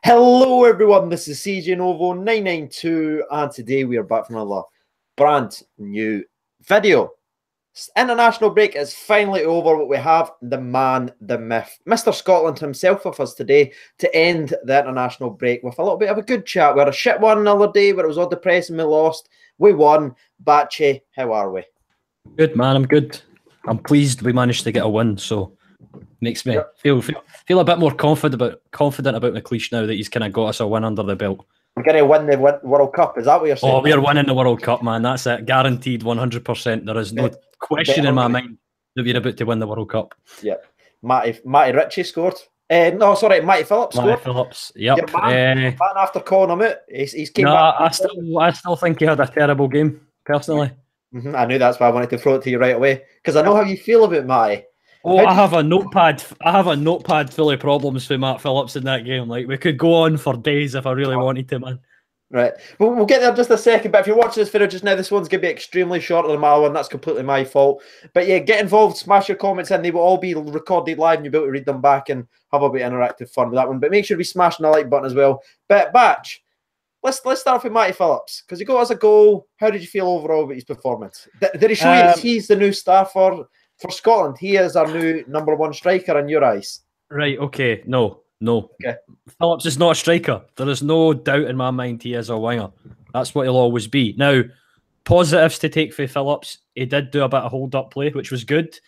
Hello everyone, this is CJ Novo 992 and today we are back from another brand new video. International break is finally over, but we have the man, the myth, Mr. Scotland himself with us today to end the international break with a little bit of a good chat. We had a shit one another day where it was all depressing, we lost, we won. Bachi, how are we? Good, man, I'm good. I'm pleased we managed to get a win, so makes me feel a bit more confident about McLeish now that he's kind of got us a win under the belt. We're going to win the World Cup, is that what you're saying? Oh, we're winning the World Cup, man. That's it. Guaranteed 100%. There is no question in my mind that we're about to win the World Cup. Yep. Matty Ritchie scored. No, sorry, Matty Phillips scored. Matty Phillips, yep. Your man after calling him out, he's came back. I still think he had a terrible game, personally. I knew that's why I wanted to throw it to you right away, because I know how you feel about Matty. Oh, I have a notepad full of problems for Matt Phillips in that game. Like, we could go on for days if I really wanted to, man. Right. We'll get there in just a second, but if you're watching this video just now, this one's going to be extremely shorter than my one. That's completely my fault. But yeah, get involved, smash your comments in. They will all be recorded live and you'll be able to read them back and have a bit of interactive fun with that one. But make sure to be smashing the like button as well. But Batch, let's start off with Matty Phillips, because he got us a goal. How did you feel overall about his performance? Did he show you that he's the new star for Scotland? He is our new #1 striker in your eyes. Right, okay. No. Okay. Phillips is not a striker. There is no doubt in my mind he is a winger. That's what he'll always be. Now, positives to take for Phillips. He did do a bit of hold-up play, which was good,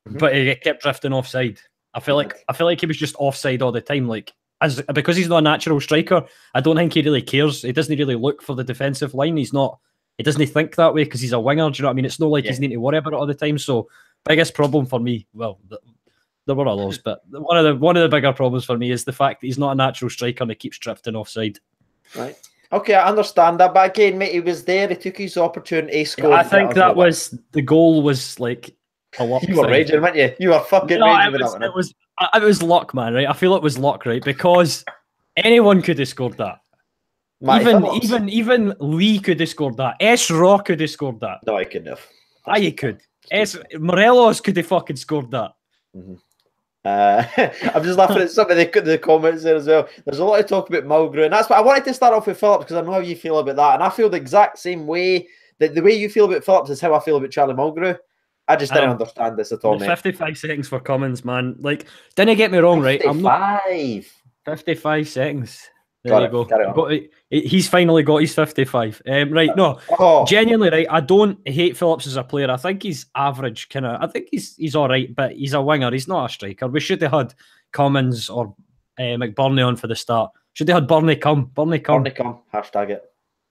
but he kept drifting offside. I feel like he was just offside all the time. Like, because he's not a natural striker, I don't think he really cares. He doesn't really look for the defensive line. He doesn't think that way because he's a winger. Do you know what I mean? It's not like he's need to worry about it all the time. So, biggest problem for me, well, there were others, but one of the bigger problems for me is the fact that he's not a natural striker and he keeps drifting offside. Right. Okay, I understand that, but again, mate, he was there. He took his opportunity. Scored. I think the goal was like a luck. You were raging, weren't you? You were fucking raging. It was luck, man. Right? I feel it was luck, right? Because anyone could have scored that. Even Lee could have scored that. S. Raw could have scored that. No, I couldn't have. You could. Morelos could have fucking scored that. I'm just laughing at some of the comments there as well. There's a lot of talk about Mulgrew, and that's why I wanted to start off with Phillips, because I know how you feel about that, and I feel the exact same way. The way you feel about Phillips is how I feel about Charlie Mulgrew. I just didn't understand this at all, mate. 55 seconds for Cummins, man. Like, didn't get me wrong, 55. Right? 55 seconds. There you go. He's finally got his 55. Right, no, genuinely, right. I don't hate Phillips as a player. I think he's average, I think he's all right, but he's a winger. He's not a striker. We should have had Cummins or McBurney on for the start. Should have had Burney come. Hashtag it.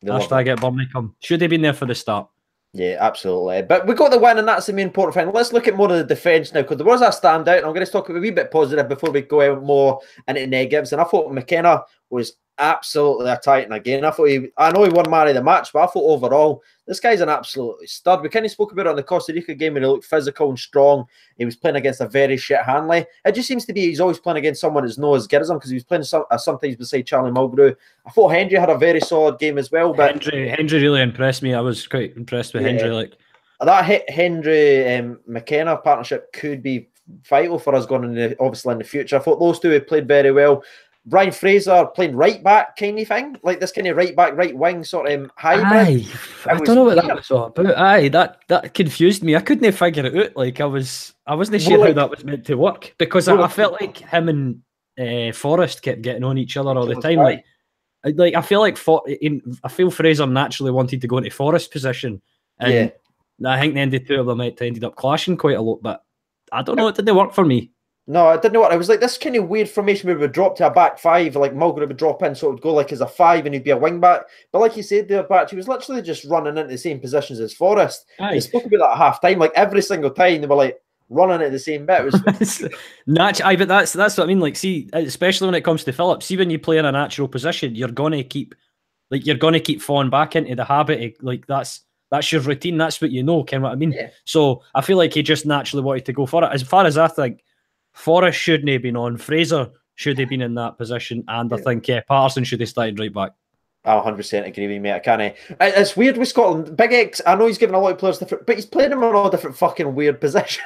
Hashtag it, Burney come. Should have been there for the start. Yeah, absolutely. But we got the win, and that's the main important thing. Let's look at more of the defence now, because there was a standout, and I'm going to talk a wee bit positive before we go out more into negatives. And I thought McKenna was absolutely a titan again. I know he won man of the match, but I thought overall, this guy's an absolute stud. We kind of spoke about it on the Costa Rica game when he looked physical and strong. He was playing against a very shit Hanley. It just seems to be he's always playing against someone that's not as good as him, because he was playing sometimes beside Charlie Mulgrew. I thought Hendry had a very solid game as well. But Hendry really impressed me. I was quite impressed with Hendry. Like, that Hendry McKenna partnership could be vital for us going obviously in the future. I thought those two had played very well. Brian Fraser playing right back kind of thing, like this kind of right back, right wing sort of hybrid. I don't know what that was all about. That confused me. I couldn't figure it out. Like, I wasn't sure how that was meant to work, because I felt like him and Forrest kept getting on each other all the time. Like I feel like Fraser naturally wanted to go into Forrest's position, and I think then the two of them ended up clashing quite a lot. But I don't know, it didn't work for me. No, it didn't work. It was like this kind of weird formation where we would drop to a back five, like Mulgrew would drop in, so it would go like as a 5 and he'd be a wing back. But like you said there, Batch, he was literally just running into the same positions as Forrest. They spoke about that at half time, like every single time they were like running at the same bit. It was but that's what I mean. Like, see, especially when it comes to Phillips, see, when you play in a natural position, you're gonna keep falling back into the habit of, like, that's your routine, that's what you know, kind of what I mean? Yeah. So I feel like he just naturally wanted to go for it. As far as I think, Forrest shouldn't have been on. Fraser should have been in that position, and I think Patterson should have started right back. I 100% agree with you, mate. I can't. It's weird with Scotland. Big X, I know he's given a lot of players different, but he's playing them in all different fucking weird positions.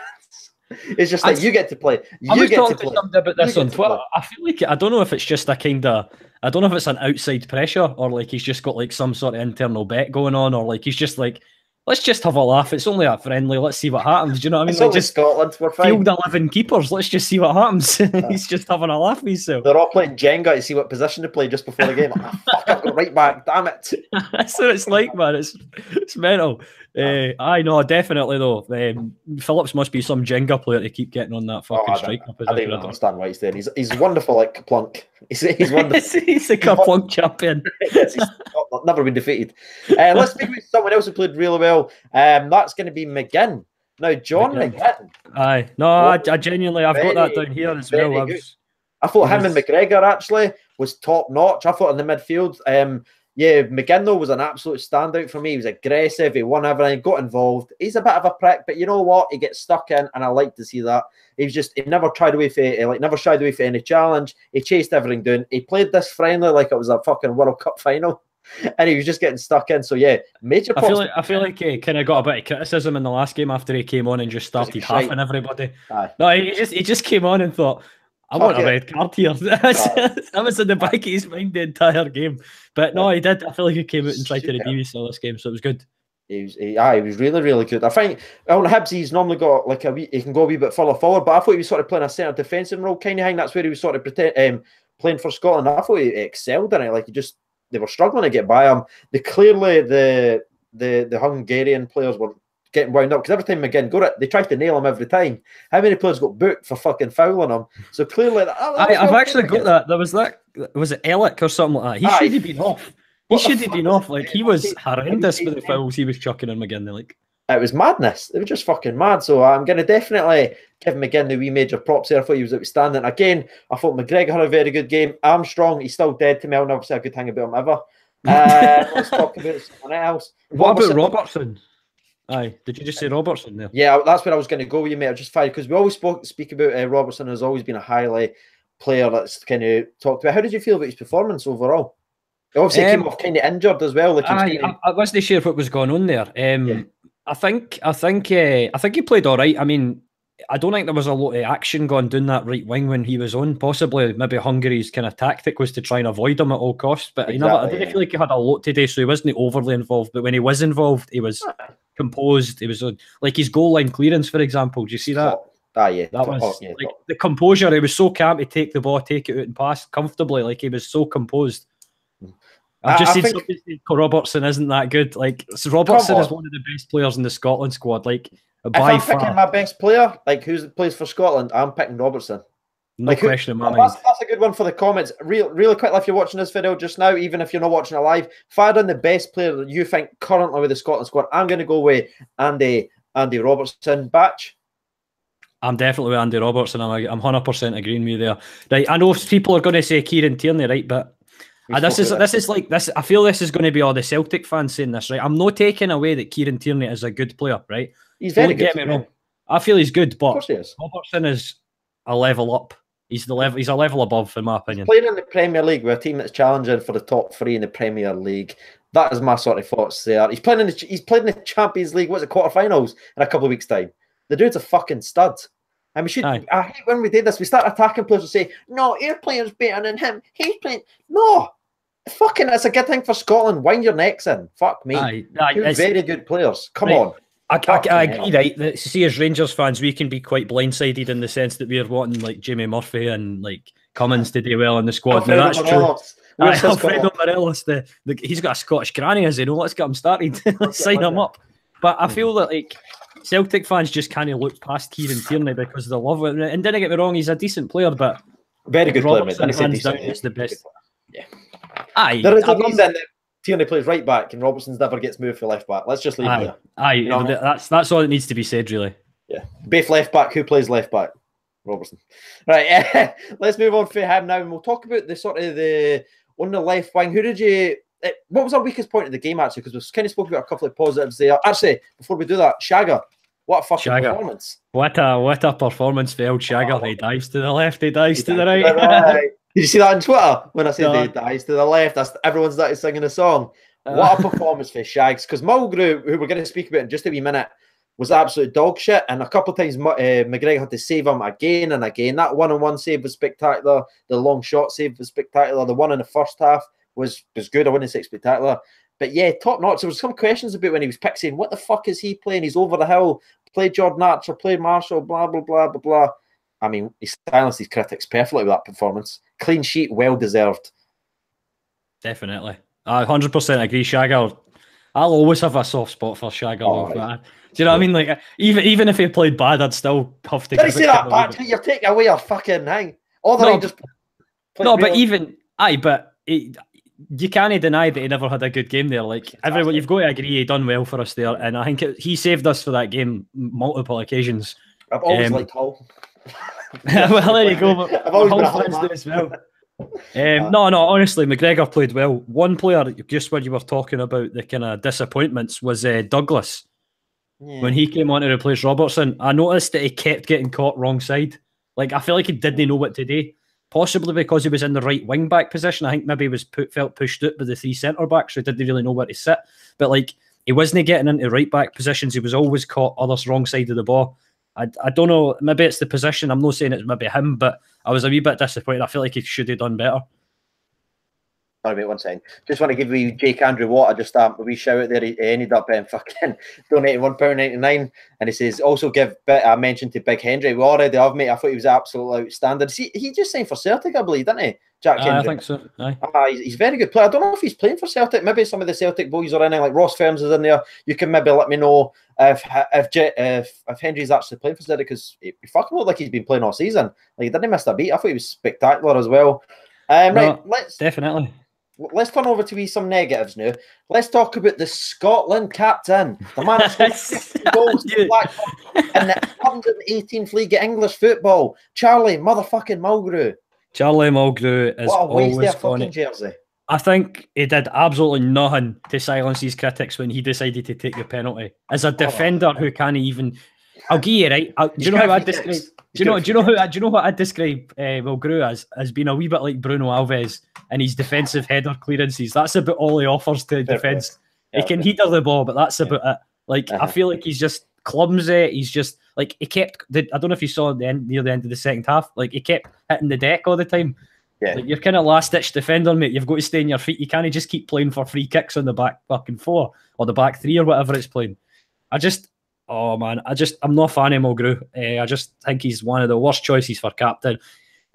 It's just like you get to play. I was get talking to play. somebody about this on Twitter. I feel like I don't know if it's just a kind of I don't know if it's an outside pressure or like he's just got like some sort of internal bet going on or like he's just like let's just have a laugh. It's only a friendly. Let's see what happens. Do you know what I mean? It's like only just Scotland. We're fine. Field 11 keepers. Let's just see what happens. He's just having a laugh with himself. They're all playing Jenga to see what position to play just before the game. Like, fuck, I've got right back. Damn it. That's what it's like, man. It's mental. I know, definitely though. Phillips must be some Jenga player to keep getting on that fucking striker position. I don't even understand why he's there. He's wonderful like Plunk. He's wonderful. He's a Plunk champion. He's never been defeated. Let's speak with someone else who played really well. That's going to be McGinn. Now, John McGinn. Aye. No, I genuinely, I've got that down here as well. I thought him and McGregor actually was top notch. I thought in the midfield, McGinn though was an absolute standout for me. He was aggressive. He won everything. Got involved. He's a bit of a prick, but you know what? He gets stuck in, and I like to see that. He never tried away for never shied away for any challenge. He chased everything down. He played this friendly like it was a fucking World Cup final. And he was just getting stuck in. So yeah, major. I feel like he kind of got a bit of criticism in the last game after he came on and just started halving everybody. Aye. No, he just came on and thought, I want a red card here. That was in the back of his mind the entire game. But no, he did. I feel like he came out and tried to redeem himself this game, so it was good. He was really, really good. I think on Hibs he's normally got like he can go a wee bit further forward, but I thought he was sort of playing a centre defensive role kind of thing. That's where he was sort of playing for Scotland. I thought he excelled in it. Like they were struggling to get by him. The Hungarian players were getting wound up because every time McGinn got it, they tried to nail him every time. How many players got booked for fucking fouling him? So clearly, I've actually got that. There was it Ellick or something like that? He should have been off. He should have been off. Like he was horrendous with the fouls he was chucking in McGinn. Like it was madness. It was just fucking mad. So I'm going to definitely give McGinn the wee major props there. I thought he was outstanding. Again, I thought McGregor had a very good game. Armstrong, he's still dead to me. I'll never say a good thing about him ever. Let's talk about someone else. What about Robertson? Aye, did you just say Robertson there? Yeah, that's where I was going to go with you, mate. I just find because we always speak about Robertson has always been a highly player that's kind of talked about. How did you feel about his performance overall? Obviously, he came off kind of injured as well. Like I wasn't sure what was going on there. I think he played all right. I mean, I don't think there was a lot of action going down that right wing when he was on. Possibly, maybe Hungary's kind of tactic was to try and avoid him at all costs. But I didn't feel like he had a lot today, so he wasn't overly involved. But when he was involved, he was composed. He was like his goal line clearance, for example. Do you see that? Yeah, that was the composure. He was so calm to take the ball, take it out, and pass comfortably. Like he was so composed. I've just seen somebody say Robertson isn't that good. Like Robertson is one of the best players in the Scotland squad. Like if I'm picking my best player, like who plays for Scotland, I'm picking Robertson. No question in my mind. That's a good one for the comments. Really quickly, if you're watching this video just now, even if you're not watching it live, fire in the best player that you think currently with the Scotland squad. I'm going to go with Andy Robertson. Batch. I'm definitely with Andy Robertson. I'm 100% agreeing with you there. Right, I know people are going to say Kieran Tierney, right, but this is like this. I feel this is going to be all the Celtic fans saying this, right? I'm not taking away that Kieran Tierney is a good player, right? He's very good. Don't get me wrong. I feel he's good, but of course he is. Robertson is a level up. He's a level above, in my opinion. Playing in the Premier League with a team that's challenging for the top 3 in the Premier League. That is my sort of thoughts there. He's playing in the Champions League. What's it, quarterfinals in a couple of weeks' time? The dude's a fucking stud. And I hate when we did this. We start attacking players and say, "No, your player's better than him. He's playing." No, fucking, it's a good thing for Scotland. Wind your necks in. Fuck me. Two very good players. Come on. I agree, right? That, see, as Rangers fans, we can be quite blindsided in the sense that we're wanting like Jamie Murphy and like Cummins to do well in the squad. Now, that's true. Alfredo Morelos, he's got a Scottish granny, as you know. Let's get him started. Let's sign him up. But I feel that like Celtic fans just can't look past Kieran Tierney because they love it. And don't get me wrong, he's a decent player, but very good player. Hands down, it's the best. Yeah. There is a reason that Tierney plays right back and Robertson's never gets moved for left back. Let's just leave it there. You know, that's all that needs to be said, really. Yeah. Both left back. Who plays left back? Robertson. Right. Let's move on for him now, and we'll talk about the sort of on the left wing. Who did you? What was our weakest point of the game actually? Because we've kind of spoke about a couple of positives there. Actually, before we do that, Shagger. What a fucking performance! What a performance for old Shagger. He dives to the left. He dives to the right. Did you see that on Twitter when I said he dives to the left? Everyone started singing a song. What a performance for Shags! Because Mulgrew, who we're going to speak about in just a wee minute, was absolute dog shit. And a couple of times McGregor had to save him again and again. That one-on-one save was spectacular. The long shot save was spectacular. The one in the first half was good. I wouldn't say spectacular. But yeah, top notch. There was some questions about when he was picked saying, what the fuck is he playing? He's over the hill. Played Jordan Archer, played Marshall, blah, blah, blah, blah, blah. I mean, he silenced his critics perfectly with that performance. Clean sheet, well-deserved. Definitely. I 100% agree, Shagger. I'll always have a soft spot for Shagger. Right. Do you know what I mean? Like, even if he played bad, I'd still have to. Did he say that, Patrick? You're taking away your fucking thing. All the Rangers. No, but even you can't deny that he never had a good game there. Like everyone, you've got to agree he done well for us there, and I think he saved us for that game multiple occasions. I've always liked Hull. Well, there you go. I've always been a Hull fans do as well. No, honestly, McGregor played well. One player, just when you were talking about the kind of disappointments, was Douglas. Yeah. When he came on to replace Robertson, I noticed that he kept getting caught wrong side. Like, I feel like he didn't know what to do. Possibly because he was in the right wing back position. I think maybe he was felt pushed out by the three centre backs, so he didn't really know where to sit. But like, he wasn't getting into right back positions. He was always caught others wrong side of the ball. I don't know. Maybe it's the position. I'm not saying it's maybe him, but I was a wee bit disappointed. I feel like he should have done better. Sorry, mate, 1 second. Just want to give you Jake Andrew Water just a wee shout out there. He ended up fucking donating £1.99, and he says also give a mention to Big Hendry. We already have, mate. I thought he was absolutely outstanding. He just signed for Celtic, I believe, didn't he? Jack Hendry. I think so. Aye. He's a very good player. I don't know if he's playing for Celtic. Maybe some of the Celtic boys are in there, like Ross Ferns is in there. You can maybe let me know if Hendry's actually playing for Celtic, because he fucking looked like he's been playing all season. Like, he didn't miss a beat. I thought he was spectacular as well. Right, let's turn over to some negatives now. Let's talk about the Scotland captain, the man that's got 50 goals in the 118th League of English football, Charlie motherfucking Mulgrew. Charlie Mulgrew is always their fucking jersey. I think he did absolutely nothing to silence his critics when he decided to take the penalty. As a defender who can't even, I'll give you right. Do you know how I describe? Do you know what I describe Mulgrew as being a wee bit like Bruno Alves and his defensive header clearances? That's about all he offers to defence. He can header the ball, but that's about it. Like, I feel like he's just clumsy. He's just like, he kept. I don't know if you saw near the end of the second half. Like, he kept hitting the deck all the time. Yeah. Like, you're kind of last ditch defender, mate. You've got to stay on your feet. You can't just keep playing for free kicks on the back fucking four or the back three or whatever it's playing. Oh man, I'm not a fan of Mulgrew. I just think he's one of the worst choices for captain,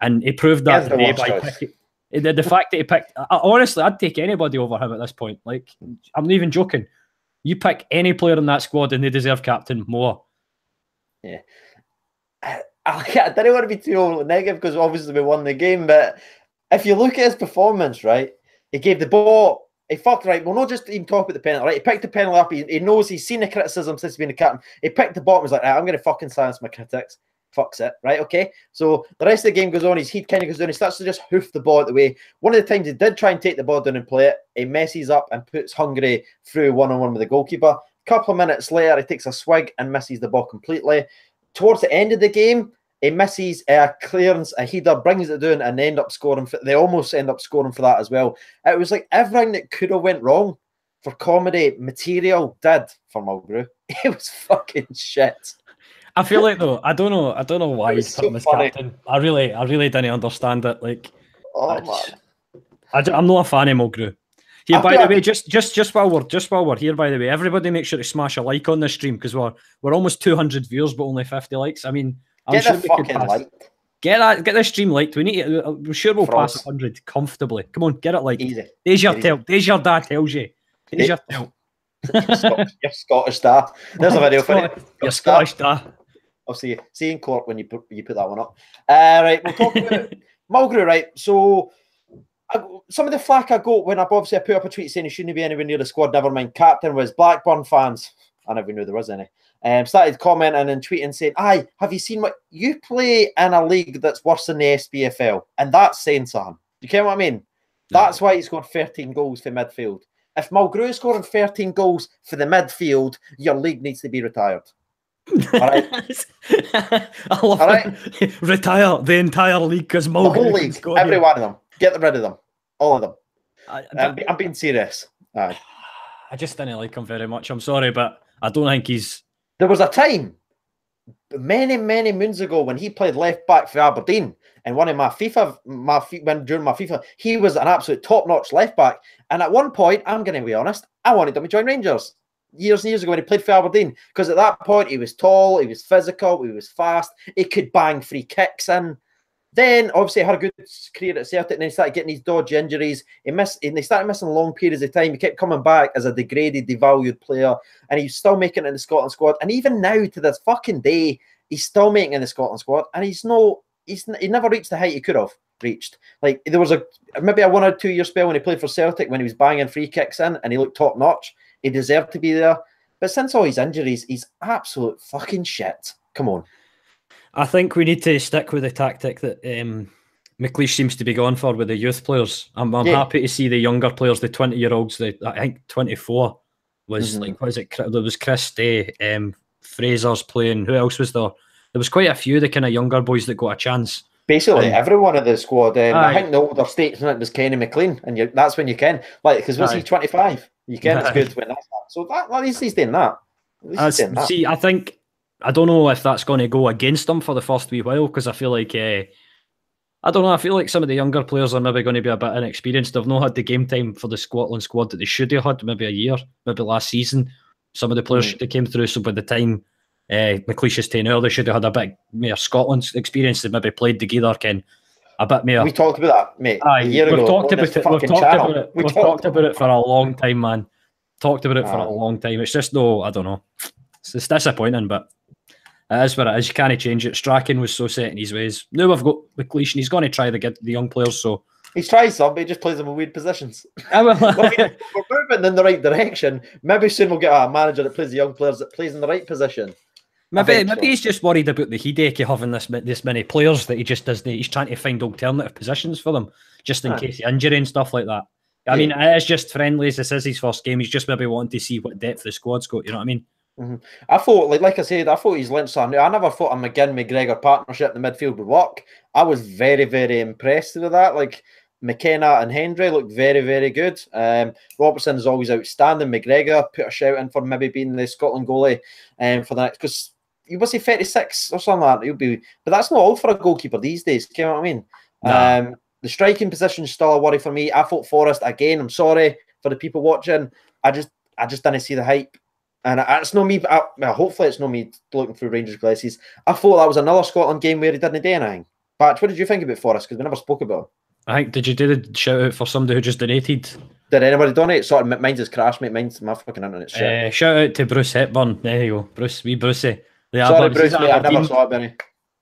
and he proved that today by picking. The fact that he picked, honestly, I'd take anybody over him at this point. Like, I'm not even joking. You pick any player in that squad, and they deserve captain more. Yeah, I didn't want to be too overly negative because obviously we won the game, but if you look at his performance, right, he gave the ball. He fucked right. We'll not just even talk about the penalty, right? He picked the penalty up. He knows he's seen the criticism since he's been the captain. He picked the ball and was like, right, I'm going to fucking silence my critics. Fucks it, right? Okay. So the rest of the game goes on. His heat kind of goes down. He starts to just hoof the ball out the way. One of the times he did try and take the ball down and play it, he messes up and puts Hungary through one-on-one with the goalkeeper. A couple of minutes later, he takes a swig and misses the ball completely. Towards the end of the game, he misses a clearance, a header, brings it down, and they end up scoring. They almost end up scoring for that as well. It was like everything that could have went wrong for comedy material did for Mulgrew. It was fucking shit. I feel like, though, I don't know why he's put him as captain. I really didn't understand it. Like, I'm not a fan of Mulgrew. Here, by the way, just while we're here, by the way, everybody make sure to smash a like on this stream because we're almost 200 viewers but only 50 likes. I mean, I'm sure we could pass. Get this stream liked. We're sure we'll pass 100 comfortably. Come on, get it liked. Easy. There's your dad tells you. There's your tell. You're Scottish dad. There's a video for it. You're Scottish dad. I'll see you. See you in court when you put that one up. Right, we'll talk about Mulgrew. Right, so some of the flack I got when I put up a tweet saying he shouldn't be anywhere near the squad, never mind captain, was Blackburn fans. I never knew there was any. Started commenting and tweeting saying, "Aye, have you seen what you play in a league that's worse than the SPFL?" And that's saying something. You get what I mean? That's why he scored 13 goals for midfield. If Mulgrew is scoring 13 goals for the midfield, your league needs to be retired. All right. I love it. Retire the entire league because Mulgrew. The whole league, every one of them. Get rid of them. All of them. I'm being serious. Aye. I just didn't like him very much. I'm sorry, but I don't think he's There was a time many moons ago when he played left back for Aberdeen, and one of during my FIFA, he was an absolute top-notch left back. And at one point, I'm going to be honest, I wanted him to join Rangers years and years ago when he played for Aberdeen, because at that point he was tall, he was physical, he was fast, he could bang free kicks in. Then obviously he had a good career at Celtic, and then he started getting these dodgy injuries. He started missing long periods of time. He kept coming back as a degraded, devalued player, and he's still making it in the Scotland squad. And even now, to this fucking day, he's still making it in the Scotland squad, and he never reached the height he could have reached. Like, there was maybe a 1 or 2 year spell when he played for Celtic when he was banging free kicks in, and he looked top notch. He deserved to be there. But since all his injuries, he's absolute fucking shit. Come on. I think we need to stick with the tactic that McLeish seems to be going for with the youth players. I'm happy to see the younger players, the 20-year-olds. I think 24 was like, what is it? There was Chris Day, Fraser's playing. Who else was there? There was quite a few of the kind of younger boys that got a chance. Basically, everyone in the squad. I think the older statesman was Kenny McLean, and that's when you can. Like, because was he 25? You can. It's good when that's that. So at least he's doing that. See, I don't know if that's going to go against him for the first wee while, because I feel like I don't know. I feel like some of the younger players are maybe going to be a bit inexperienced. They've not had the game time for the Scotland squad that they should have had, maybe a year, maybe last season. Some of the players should have came through. So by the time McLeish is taken out, they should have had a bit more Scotland experience. They maybe played together, a bit more. We talked about that, mate. We've talked about it for a long time, man. Talked about it for a long time. It's just I don't know. It's disappointing, but it is what it is. You can't change it. Strachan was so set in his ways. Now we've got McLeish, and he's going to try to get the young players. So he's tried some, but he just plays them in weird positions. We're moving in the right direction. Maybe soon we'll get a manager that plays the young players that plays in the right position. Maybe he's just worried about the headache of having this many players that he just doesn't. He's trying to find alternative positions for them, just in case of injury and stuff like that. I mean, it is just friendly as this is his first game. He's just maybe wanting to see what depth the squad's got. You know what I mean? I thought, like I said, I thought he's lent something. I never thought a McGinn-McGregor partnership in the midfield would work. I was very, very impressed with that. Like, McKenna and Hendry looked very, very good. Robertson is always outstanding. McGregor put a shout in for maybe being the Scotland goalie for the next, because he was 36 or something like that. He'll be, but that's not all for a goalkeeper these days. You know what I mean? No. The striking position is still a worry for me. I thought Forrest again. I'm sorry for the people watching. I just didn't see the hype. And it's not me. Hopefully, it's not me looking through Rangers glasses. I thought that was another Scotland game where he didn't do anything. But what did you think about Forrest? Because we never spoke about him. I think, did you do the shout out for somebody who just donated? Did anybody donate? Sorry, mine's just crashed, mate. Mine's my fucking internet shit. Shout out to Bruce Hepburn. There you go, Brucey. Sorry, Bruce, mate, I never saw it, Benny.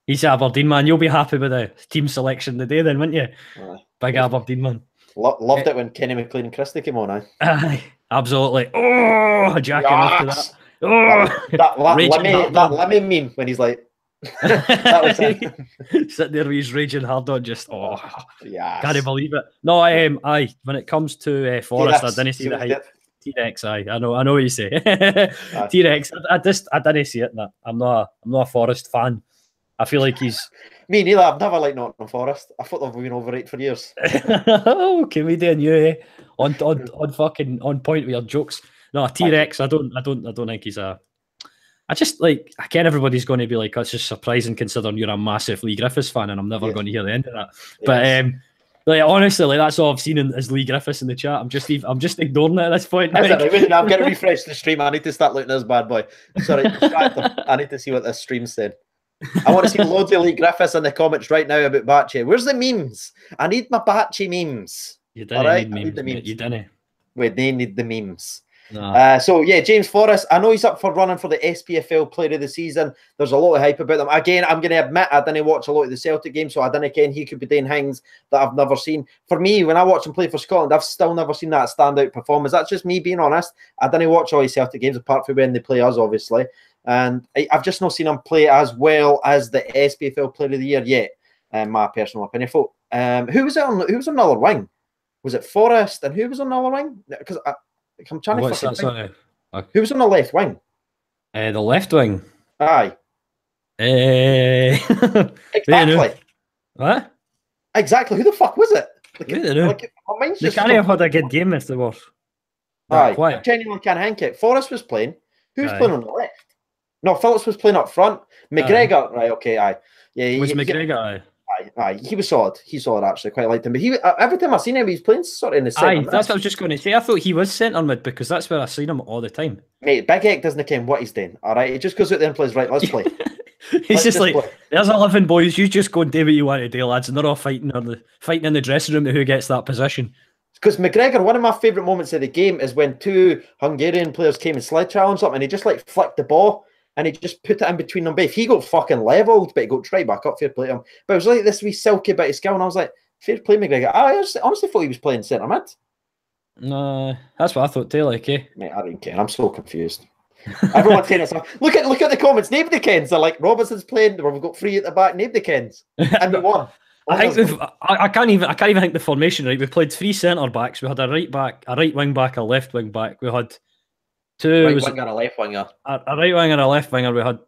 He's Aberdeen man. You'll be happy with the team selection today, then, wouldn't you? Big Aberdeen man. Loved it when Kenny McLean and Christie came on. Aye, absolutely. Oh, jacking off to that. Oh, that lemon meme when he's like, that was sitting there with his raging hard on, just yeah, can't believe it. No, aye. When it comes to Forrest, I didn't see the hype. T-Rex, aye. I know what you say. T-Rex, I didn't see it. Nah. I'm not a Forrest fan. I feel like he's me neither. I've never liked Nottingham Forest. I thought they've been overrated for years. Oh, comedian, you on fucking on point with your jokes. No, T-Rex. I don't think he's a. I just like, again, everybody's going to be like, that's just surprising considering you're a massive Lee Griffiths fan, and I'm never going to hear the end of that. Yes. But like, honestly, like, that's all I've seen as Lee Griffiths in the chat. I'm just ignoring it at this point. I'm going to refresh the stream. I need to start looking at this bad boy. Sorry, I need to see what this stream said. I want to see loads of Lee Griffiths in the comments right now about Batchy. Where's the memes? I need my Batchy memes. You didn't need memes. You didn't. They need the memes. No. So yeah, James Forrest, I know he's up for running for the SPFL Player of the Season. There's a lot of hype about them. Again, I'm going to admit I didn't watch a lot of the Celtic games, so I didn't ken he could be doing things that I've never seen. For me, when I watch him play for Scotland, I've still never seen that standout performance. That's just me being honest. I didn't watch all his Celtic games apart from when they play us, obviously. And I've just not seen him play as well as the SPFL Player of the Year yet, in my personal opinion. Who was on the other wing? Was it Forrest? And who was on the other wing? Because I'm trying to think. Who was on the left wing? The left wing. Aye. Exactly. What? Exactly. Who the fuck was it? They can't have had a good game if they were. Aye. I genuinely can't think it. Forrest was playing. Who's playing on the left? No, Phillips was playing up front. McGregor, right? Okay, aye. Yeah, Was McGregor? Aye, he was solid. He's solid, actually. Quite liked him. But every time I've seen him, he's playing sort of in the centre mid. That's what I was just going to say. I thought he was centre mid because that's where I've seen him all the time. Mate, Big Ek doesn't care what he's doing. All right, he just goes out there and plays. Right, let's play. He's just like, there's 11 boys. You just go and do what you want to do, lads, and they're all fighting in the dressing room to who gets that position. Because McGregor, one of my favourite moments of the game is when two Hungarian players came and slide challenged him, and he just like flicked the ball. And he just put it in between them. But if he got fucking levelled, but he got try back up, fair play to him. But it was like this wee silky bit of skill, and I was like, fair play, McGregor. I honestly thought he was playing centre mid. No, that's what I thought too, like, eh? Mate, I didn't care. I'm so confused. Everyone's saying it. Look at the comments. Nobody kens. They're like, Robertson's playing. We've got 3 at the back. Nobody kens. And we won. I can't even think the formation right. We played 3 centre backs. We had a right back, a right wing back, a left wing back. We had 2 right winger and a left winger. A right winger and a left winger. We had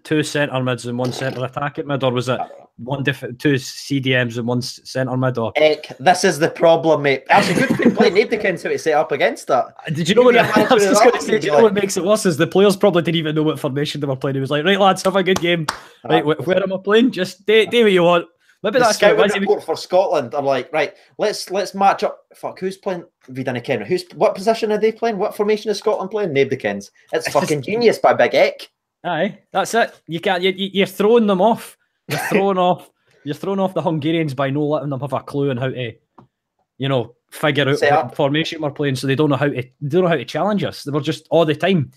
2 centre mids and 1 centre attacking mid, or was it 2 CDMs and 1 centre mid? Or this is the problem, mate. Actually, good for playing. Nobody kens how to set up against that. Did you know what? I was just going to say. Do you know what makes it worse is the players probably didn't even know what formation they were playing. He was like, "Right, lads, have a good game. Right, where am I playing? Just do what you want." Maybe that's scouting report for Scotland. I'm like, right, let's match up. Fuck, who's playing? We didn't ken. What position are they playing? What formation is Scotland playing? Nobody kens. It's fucking genius by Big Ek. Aye, that's it. You can't. You're throwing them off. You're throwing off. You're throwing off the Hungarians by not letting them have a clue on how to, figure out what formation we're playing. So they don't know how to challenge us. They were just all the time.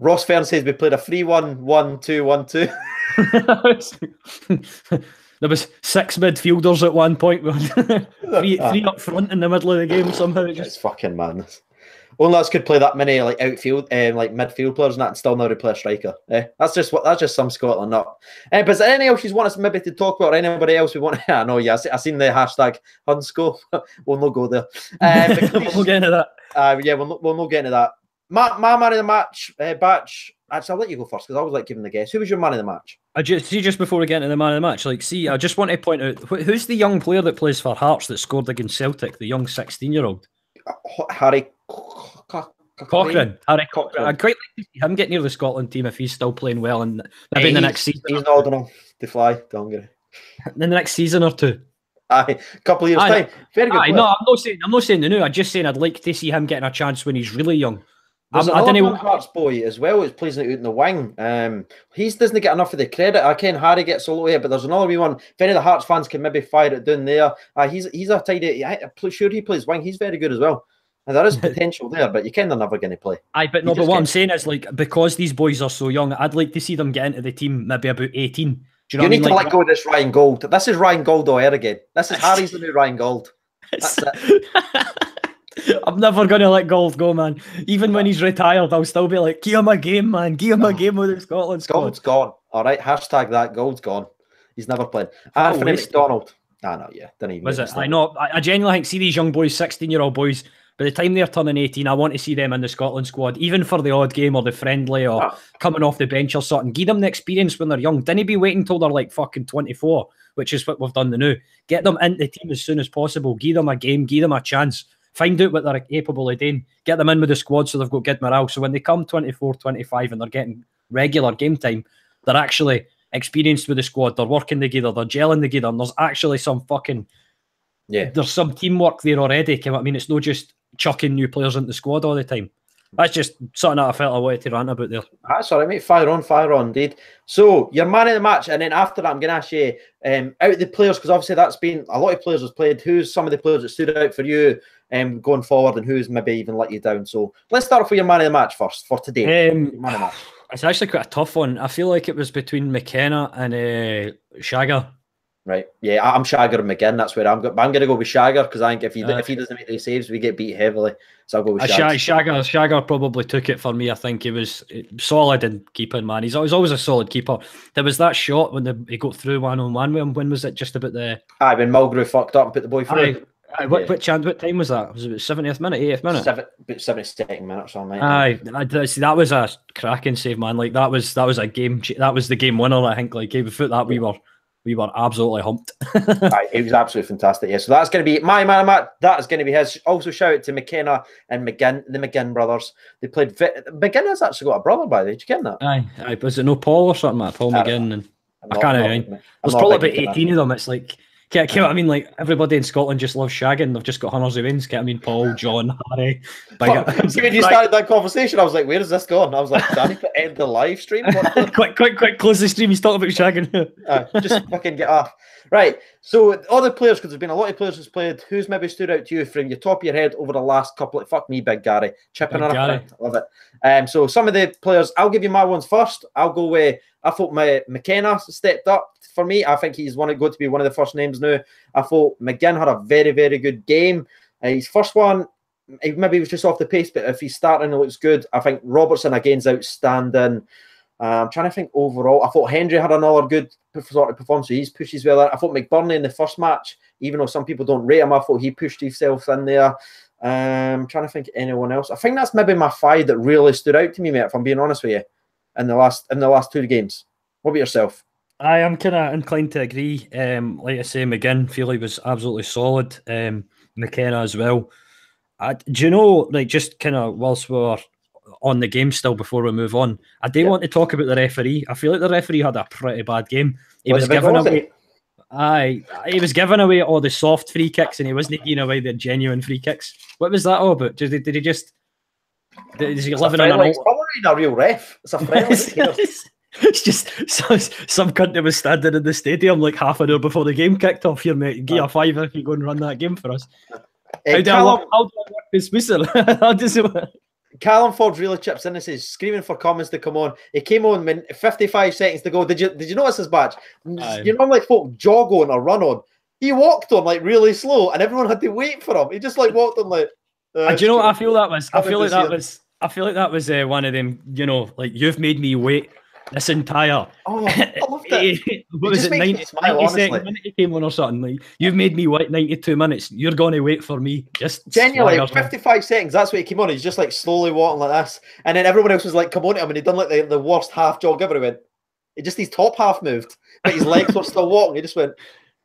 Ross Fern says we played a 3-1-1-2-1-2. There was 6 midfielders at one point. three up front in the middle of the game somehow. It's fucking madness. Only us could play that many like outfield, like midfield players, and that, and still know to play a striker. That's just some Scotland not. But is there anything else you want us maybe to talk about, or anybody else we want? I know, yeah, I seen the hashtag Hunsco. We'll not go there. We'll get into that. Yeah, we'll not get into that. My man of the match, Batch. Actually, I'll let you go first because I was like giving the guess. Who was your man of the match? Just before we get into the man of the match, I just want to point out who's the young player that plays for Hearts that scored against Celtic, the young 16-year-old? Harry Cochrane. Harry Cochrane. I'd quite like to see him get near the Scotland team if he's still playing well, and maybe in the next season. He's not going to fly to Hungary. In the next season or 2. Aye, a couple of years time. Very good. No, I'm not saying the new. I'm just saying I'd like to see him getting a chance when he's really young. There's another Hearts boy as well who's plays out in the wing. He doesn't get enough of the credit. I ken Harry gets a lot here, but there's another wee one. If any of the Hearts fans can maybe fire it down there, he's a tidy. I'm sure he plays wing. He's very good as well. And there is potential there, but you ken they're never going to play. But what I'm saying is, like, because these boys are so young, I'd like to see them get into the team maybe about 18. Do you know you need to like, let go of this Ryan Gold. This is Ryan Gold O'Hare again. This is Harry's the new Ryan Gold. That's it. I'm never going to let Gold go, man. Even when he's retired, I'll still be like, give him a game, man. Give him a game with the Scotland squad. Gold's gone. All right, hashtag that. Gold's gone. He's never played. Anthony McDonald. No, yeah. Didn't even was it? I know. I genuinely think, see these young boys, 16-year-old boys, by the time they're turning 18, I want to see them in the Scotland squad, even for the odd game or the friendly or coming off the bench or something. Give them the experience when they're young. Didn't be waiting until they're like fucking 24, which is what we've done the new. Get them into the team as soon as possible. Give them a game. Give them a chance. Find out what they're capable of doing. Get them in with the squad so they've got good morale. So when they come 24, 25 and they're getting regular game time, they're actually experienced with the squad. They're working together. They're gelling together. And there's actually some fucking... Yeah. There's some teamwork there already. You know what I mean? It's not just chucking new players into the squad all the time. That's just something that I felt I wanted to rant about there. That's all right, mate. Fire on, indeed. So, your man of the match, and then after that, I'm going to ask you, out of the players, because obviously that's been, a lot of players has played, who's some of the players that stood out for you going forward, and who's maybe even let you down? So, let's start off with your man of the match first, for today. Man of the match. It's actually quite a tough one. I feel like it was between McKenna and Shagger. Right, yeah, I'm Shagger and McGinn. That's where I'm going. But I'm going to go with Shagger because I think if he doesn't make any saves, we get beat heavily. So I'll go with Shagger. Shagger probably took it for me. I think he was solid in keeping, man. He's always a solid keeper. There was that shot when he got through 1-on-1 with him. When was it? Just about the... when Mulgrew fucked up and put the boy through. What time was that? Was it 70th minute, 80th minute? About 72nd minute or something. See, that was a cracking save, man. Like that was a game. That was the game winner. I think. Like we thought that we we were absolutely humped. Right, it was absolutely fantastic. Yeah, so that's going to be my man, Matt. That is going to be his. Also, shout out to McKenna and McGinn, the McGinn brothers. They played. McGinn has actually got a brother, by the way. Did you get that? Aye. Was it no Paul or something? Like Paul McGinn and I can't remember. There's probably about 18 of them. It's like, get what I mean? Like everybody in Scotland just loves shagging. They've just got hundreds of wins. Get what I mean? Paul, John, Harry. When you started that conversation, I was like, "Where is this going?" I was like, "Danny, to end the live stream." quick, close the stream. He's talking about shagging. Just fucking get off. Right. So all the players, because there's been a lot of players who's played. Who's maybe stood out to you from your top of your head over the last couple? Fuck me, Big Gary, chipping on a print. Love it. So some of the players, I'll give you my ones first. I'll go with. I thought McKenna stepped up for me. I think he's going to be one of the first names now. I thought McGinn had a very, very good game. His first one, maybe he was just off the pace, but if he's starting, it looks good. I think Robertson again's outstanding. I'm trying to think overall. I thought Hendry had another good sort of performance, so he's pushed his way there. I thought McBurney in the first match, even though some people don't rate him, I thought he pushed himself in there. I'm trying to think of anyone else. I think that's maybe my five that really stood out to me, mate, if I'm being honest with you, in the last two games. What about yourself? I am kind of inclined to agree. Like I say, McGinn, feel he was absolutely solid. McKenna as well. Do you know, like, just kind of whilst we're on the game still before we move on, I do want to talk about the referee. I feel like the referee had a pretty bad game. He was giving away. He was giving away all the soft free kicks, and he wasn't giving away the genuine free kicks. What was that all about? Did he just? Is he living in an? It's probably a real ref. It's a friendly. It's just some cunt that was standing in the stadium like half an hour before the game kicked off. Here, mate, give you a fiver if you go and run that game for us. How do I work this whistle? How does it work? Callum Ford really chips in and says, screaming for Cummins to come on. He came on when 55 seconds to go. Did you notice his badge? You know, like folk jog on or run on. He walked on like really slow, and everyone had to wait for him. He just like walked on like. Do you know what I feel that was? I feel like that was one of them. You know, like you've made me wait this entire. Oh, I loved it. What was it? 90 minutes he came on or something. Like you've made me wait 92 minutes. You're going to wait for me. Just genuinely 55 seconds. That's what he came on. He's just like slowly walking like this, and then everyone else was like, "Come on to him," and he done like the worst half jog ever. He went. It just his top half moved, but his legs were still walking. He just went.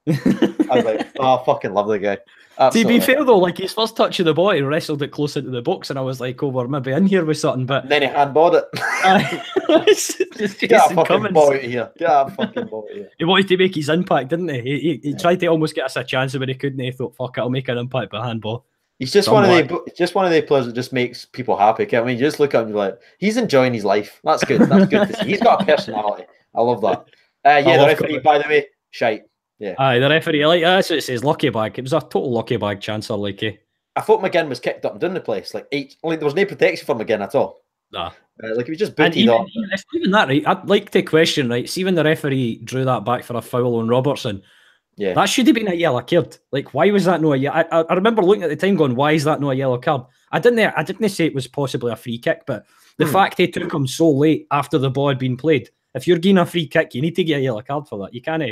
I was like, "Oh, I fucking love the guy." Absolutely. To be fair though, like his first touch of the ball, he wrestled it close into the box, and I was like, "Oh, we're maybe in here with something." But and then he handballed it. Get a fucking ball out here. Get a fucking ball out here. He wanted to make his impact, didn't he? He tried to almost get us a chance, but he couldn't. He thought, "Fuck it, I'll make an impact by handball." He's just one of the players that just makes people happy. I mean, you just look at him and you're like, he's enjoying his life. That's good. That's good to see. He's got a personality. I love that. The referee, by the way, shite. Yeah. Aye, the referee, like that's what it says, lucky bag. It was a total lucky bag chancer, like I thought McGinn was kicked up and down the place. Like there was no protection for McGinn at all. Nah. Like he was just booted up. Even that, right? I'd like to question, right? See when the referee drew that back for a foul on Robertson. Yeah. That should have been a yellow card. Like, why was that no a yellow? I remember looking at the time going, why is that no a yellow card? I didn't say it was possibly a free kick, but the fact he took him so late after the ball had been played, if you're getting a free kick, you need to get a yellow card for that. You can't.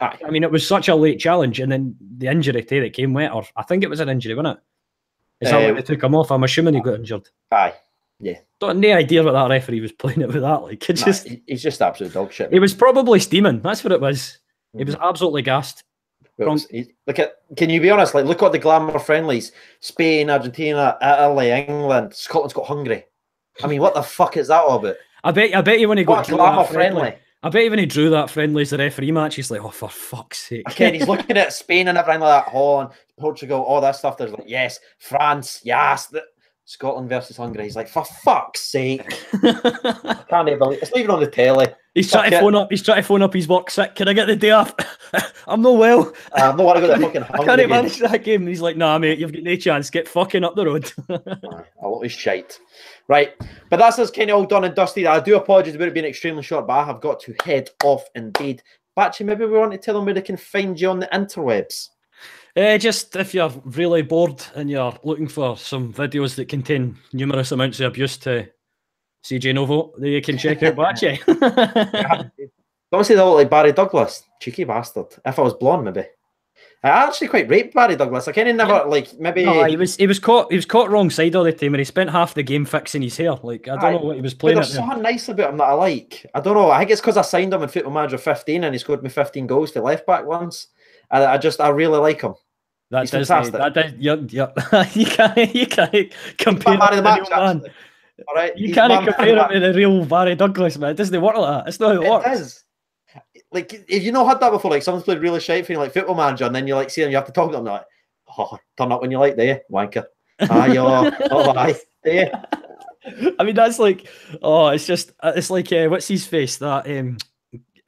I mean, it was such a late challenge, and then the injury to it came later. I think it was an injury, wasn't it? Is that why they took him off? I'm assuming he got injured. Aye, yeah. Don't no idea what that referee was playing it with that. Like, he's just absolute dog shit. He was probably steaming. That's what it was. He was absolutely gassed. Can you be honest? Like, look at the glamour friendlies: Spain, Argentina, Italy, England. Scotland's got Hungary. I mean, what the fuck is that all about? I bet you when he got glamour friendly. I bet even he drew that friendly as the referee match, he's like, oh, for fuck's sake. Again, he's looking at Spain and everything like that, Holland, Portugal, all that stuff. There's like, yes, France, yes. Scotland versus Hungary. He's like, for fuck's sake. Can't even believe it's not even on the telly. He's trying to phone up his work sick. Can I get the day off? I'm not well. I'm not want to go to fucking Hungary. I can't manage that game. And he's like, nah, mate, you've got no chance. Get fucking up the road. A lot of shite. Right, but that's us kind of all done and dusted. I do apologise about it being extremely short, but I have got to head off indeed. Batchy, maybe we want to tell them where they can find you on the interwebs. Just if you're really bored and you're looking for some videos that contain numerous amounts of abuse to CJ Novo, then you can check out Batchy. Don't say they look like Barry Douglas. Cheeky bastard. If I was blonde, maybe. I actually quite raped Barry Douglas. I kind of never like maybe. No, he was caught wrong side all the time, and he spent half the game fixing his hair. Like I don't know what he was playing. But there's something nice about him that I like. I don't know. I think it's because I signed him in Football Manager 15, and he scored me 15 goals for left back once. I really like him. He's fantastic. You can't compare him to the real man. All right, you can't compare him to the real Barry Douglas, man. It doesn't work like that. It's not how it works. Does. Like, if you not had that before, like someone's played really shite for you, like Football Manager, and then you like see them, you have to talk to them, like, oh, turn up when you like, there, wanker. Aye, aye, there. I mean, that's like, it's like, what's his face? That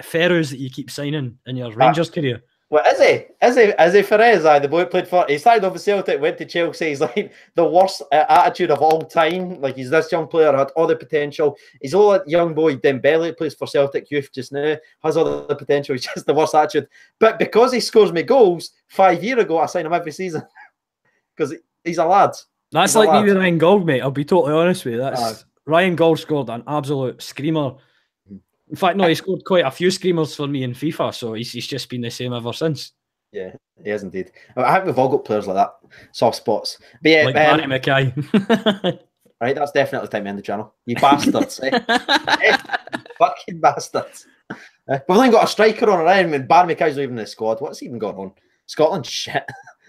Ferrous that you keep signing in your Rangers career. Well, is he Ferrez? The boy played for. He started off with Celtic, went to Chelsea. He's like the worst attitude of all time. Like he's this young player, had all the potential. He's all that young boy Dembele, plays for Celtic youth just now, has all the potential. He's just the worst attitude. But because he scores me goals 5 years ago, I sign him every season because he's a lad. That's like me with Ryan Gauld, mate. I'll be totally honest with you. Ryan Gauld scored an absolute screamer. In fact, no, he scored quite a few screamers for me in FIFA, so he's just been the same ever since. Yeah, he has indeed. I think we've all got players like that, soft spots. But yeah, like Barry Mackay. Right, that's definitely time to end the channel. You bastards, fucking bastards. We've only got a striker on our end, and Barry Mackay's not even in the squad. What's even going on? Scotland, shit.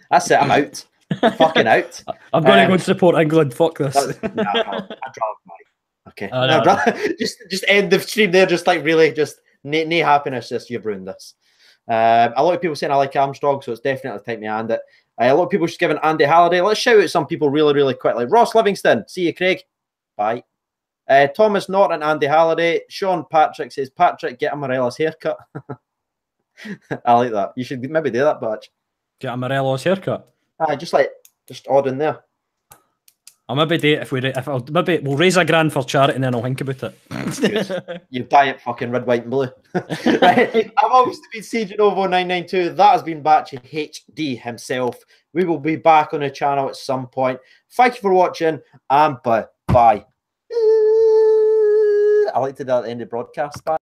That's it, I'm out. I'm fucking out. I'm going to go and support England. Fuck this. I'd rather Barry. Okay. Just end the stream there. Just like really, just no happiness. Just you've ruined this. A lot of people saying I like Armstrong, so it's definitely time to end it. A lot of people just giving Andy Halliday. Let's shout out some people really, really quickly. Ross Livingston, see you, Craig. Bye. Thomas Norton, Andy Halliday. Sean Patrick says, Patrick, get a Morelos haircut. I like that. You should maybe do that, Batch. Get a Morelos haircut. Just odd in there. I'll maybe do it maybe we'll raise £1,000 for charity and then I'll think about it. You buy it fucking red, white, and blue. Right. I've obviously been CJNovo992. That has been Batchy HD himself. We will be back on the channel at some point. Thank you for watching and bye. I like to do that at the end of the broadcast. Bye.